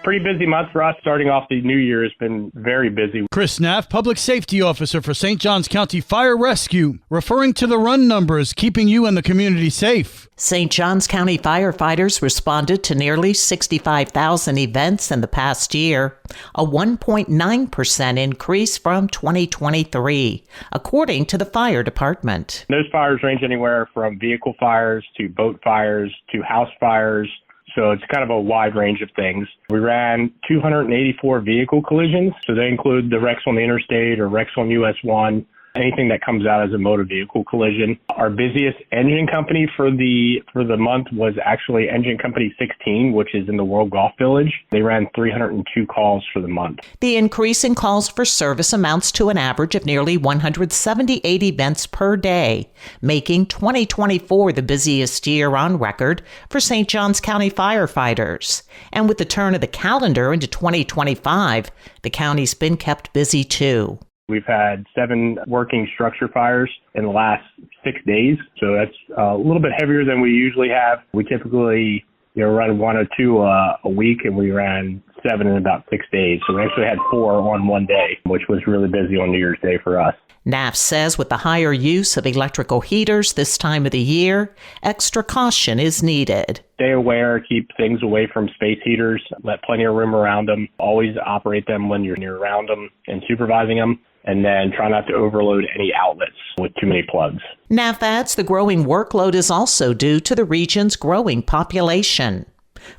Pretty busy month for us. Starting off the new year has been very busy. Chris Knapp, Public Safety Officer for St. Johns County Fire Rescue, referring to the run numbers keeping you and the community safe. St. Johns County firefighters responded to nearly 65,000 events in the past year, a 1.9% increase from 2023, according to the fire department. Those fires range anywhere from vehicle fires to boat fires to house fires. So it's kind of a wide range of things. We ran 284 vehicle collisions. So they include the wrecks on the interstate or wrecks on US 1, anything that comes out as a motor vehicle collision. Our busiest engine company for the month was actually Engine Company 16, which is in the World Golf Village. They ran 302 calls for the month. The increase in calls for service amounts to an average of nearly 178 events per day, making 2024 the busiest year on record for St. Johns County firefighters. And with the turn of the calendar into 2025, the county's been kept busy too. We've had 7 working structure fires in the last 6 days, so that's a little bit heavier than we usually have. We typically run 1 or 2 a week, and we ran 7 in about 6 days. So we actually had 4 on one day, which was really busy on New Year's Day for us. Knapp says with the higher use of electrical heaters this time of the year, extra caution is needed. Stay aware, keep things away from space heaters, let plenty of room around them, always operate them when you're near around them and supervising them. And then try not to overload any outlets with too many plugs. Knapp adds the growing workload is also due to the region's growing population.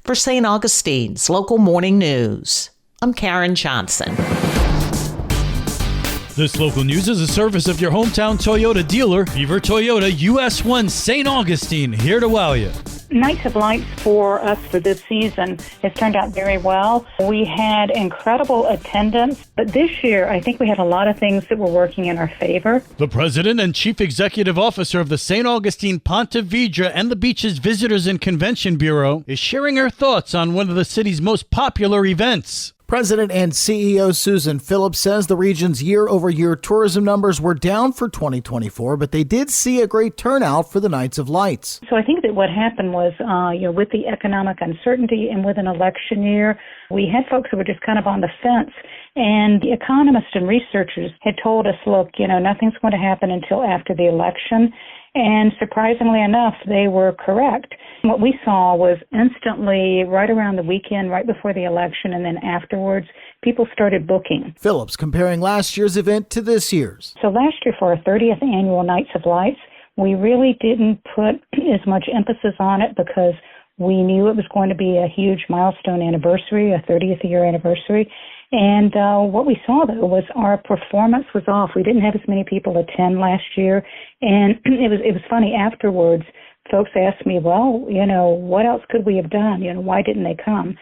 For St. Augustine's Local Morning News, I'm Karen Johnson. This local news is a service of your hometown Toyota dealer, Beaver Toyota, US 1 St. Augustine, here to wow you. Nights of Lights for us for this season has turned out very well. We had incredible attendance, but this year I think we had a lot of things that were working in our favor. The president and chief executive officer of the St. Augustine Ponte Vedra and the Beach's Visitors and Convention Bureau is sharing her thoughts on one of the city's most popular events. President and CEO Susan Phillips says the region's year-over-year tourism numbers were down for 2024, but they did see a great turnout for the Nights of Lights. So I think that what happened was, with the economic uncertainty and with an election year, we had folks who were just kind of on the fence. And the economists and researchers had told us, look, nothing's going to happen until after the election. And surprisingly enough, they were correct. What we saw was instantly, right around the weekend, right before the election, and then afterwards, people started booking. Phillips comparing last year's event to this year's. So last year, for our 30th annual Nights of Lights, we really didn't put as much emphasis on it because we knew it was going to be a huge milestone anniversary, a 30th year anniversary. And what we saw, though, was our performance was off. We didn't have as many people attend last year. And it was funny afterwards. Folks asked me, well, what else could we have done? Why didn't they come?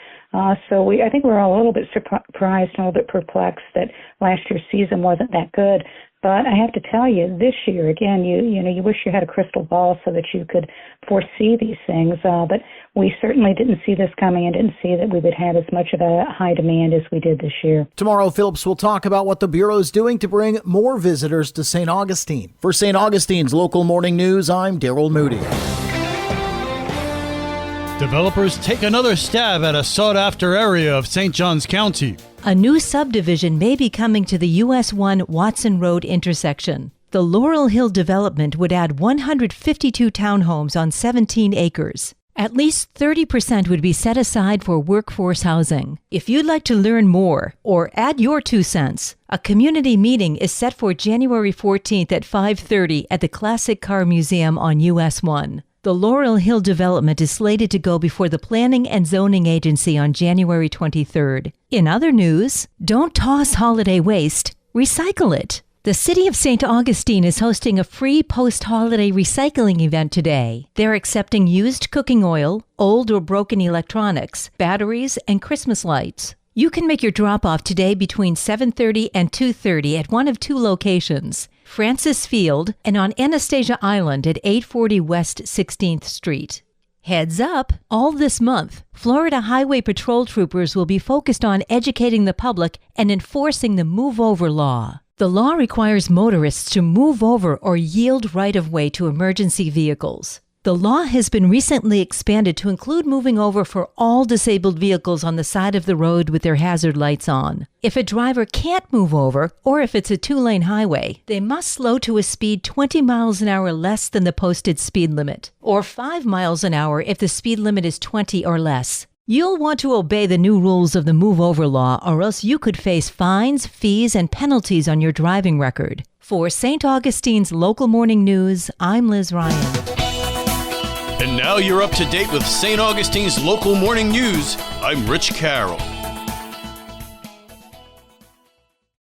So I think we're all a little bit surprised and a little bit perplexed that last year's season wasn't that good. But I have to tell you, this year, again, you wish you had a crystal ball so that you could foresee these things. But we certainly didn't see this coming and didn't see that we would have as much of a high demand as we did this year. Tomorrow, Phillips will talk about what the Bureau is doing to bring more visitors to St. Augustine. For St. Augustine's Local Morning News, I'm Daryl Moody. Developers take another stab at a sought-after area of St. Johns County. A new subdivision may be coming to the US 1 Watson Road intersection. The Laurel Hill development would add 152 townhomes on 17 acres. At least 30% would be set aside for workforce housing. If you'd like to learn more or add your 2 cents, a community meeting is set for January 14th at 5:30 at the Classic Car Museum on US 1. The Laurel Hill development is slated to go before the Planning and Zoning Agency on January 23rd. In other news, don't toss holiday waste, recycle it. The City of St. Augustine is hosting a free post-holiday recycling event today. They're accepting used cooking oil, old or broken electronics, batteries, and Christmas lights. You can make your drop-off today between 7:30 and 2:30 at one of 2 locations, Francis Field and on Anastasia Island at 840 West 16th Street. Heads up, all this month, Florida Highway Patrol troopers will be focused on educating the public and enforcing the move-over law. The law requires motorists to move over or yield right-of-way to emergency vehicles. The law has been recently expanded to include moving over for all disabled vehicles on the side of the road with their hazard lights on. If a driver can't move over, or if it's a 2-lane highway, they must slow to a speed 20 miles an hour less than the posted speed limit, or 5 miles an hour if the speed limit is 20 or less. You'll want to obey the new rules of the Move Over law, or else you could face fines, fees, and penalties on your driving record. For St. Augustine's Local Morning News, I'm Liz Ryan. And now you're up to date with St. Augustine's Local Morning News. I'm Rich Carroll.